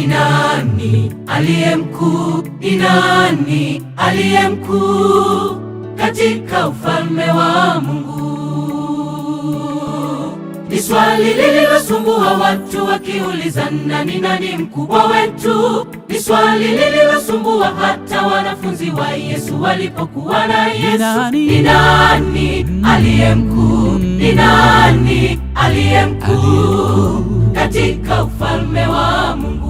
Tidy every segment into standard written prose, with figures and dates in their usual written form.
Ni nani aliye mkuu? Ni nani aliye mkuu katika ufalme wa Mungu? Ni swali lililosumbua watu wakiulizana, ni nani mkubwa wetu? Ni swali lililosumbua hata wanafunzi wa Yesu walipokuwa na Yesu. Ni nani aliye mkuu? Ni nani aliye mkuu katika ufalme wa Mungu?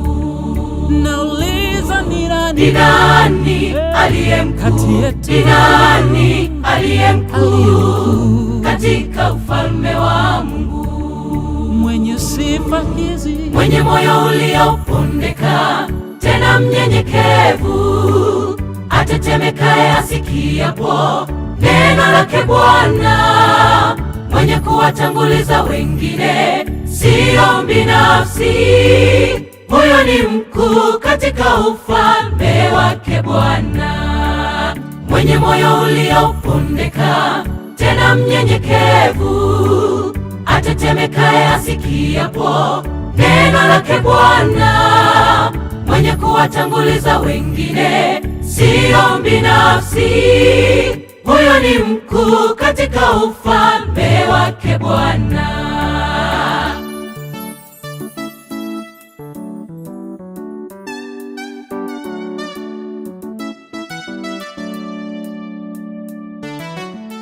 Nauliza, ni nani? Ni nani aliye mkuu? Ni nani aliye mkuu katika ufalme wa Mungu? Mwenye sifa hizi, mwenye moyo uliopondeka tena mnyenyekevu, atetemekaye asikiapo neno lake Bwana, mwenye kuwatanguliza wengine, sio binafsi. Huyo ni mkuu katika ufalme wake Bwana. Mwenye moyo uliopondeka tena mnyenyekevu, atetemekaye asikiapo neno lake Bwana, mwenye kuwatanguliza wengine, sio binafsi. Huyo ni mkuu katika ufalme wake Bwana.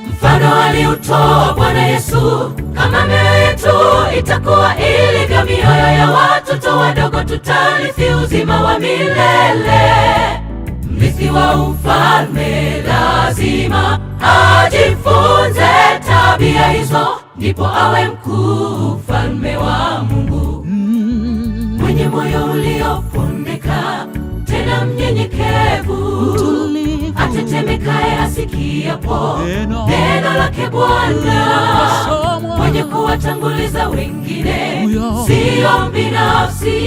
Mfano aliutoa Bwana Yesu, kama mioyo yetu itakuwa ilivyo mioyo ya watoto wadogo, tutarithi uzima wa milele. Mrithi wa ufalme lazima ajifunze tabia hizo, ndipo awe mkuu ufalme wa Mungu. Mwenye moyo uliopondeka tena mnyenyekevu, atetemekaye asikiapo neno lake Bwana, mwenye kuwatanguliza wengine, sio binafsi.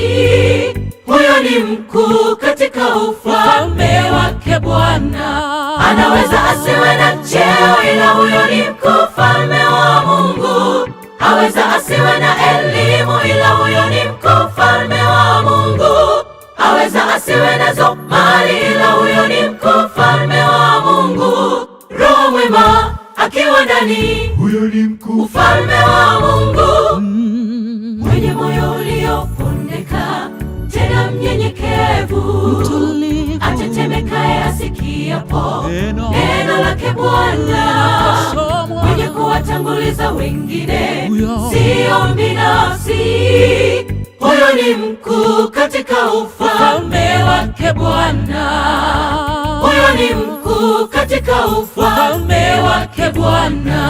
Huyo ni mkuu katika ufalme wake Bwana. Anaweza asiwe na cheo, ila huyo ni mkuu ufalme wa Mungu. Aweza asiwe na elimu, ila huyo ni mkuu ufalme wa Mungu. Aweza asiwe nazo mali, ila huyo ni mkuu ufalme wa Mungu. Roho mwema akiwa ndani, huyo ni mkuu ufalme wa Mungu. Mwenye moyo uliopondeka tena mnyenyekevu, atetemekaye asikiapo neno lake Bwana, mwenye kuwatanguliza wengine, sio binafsi. Huyo ni mkuu katika ufalme wake Bwana. Huyo ni mkuu katika ufalme wake Bwana.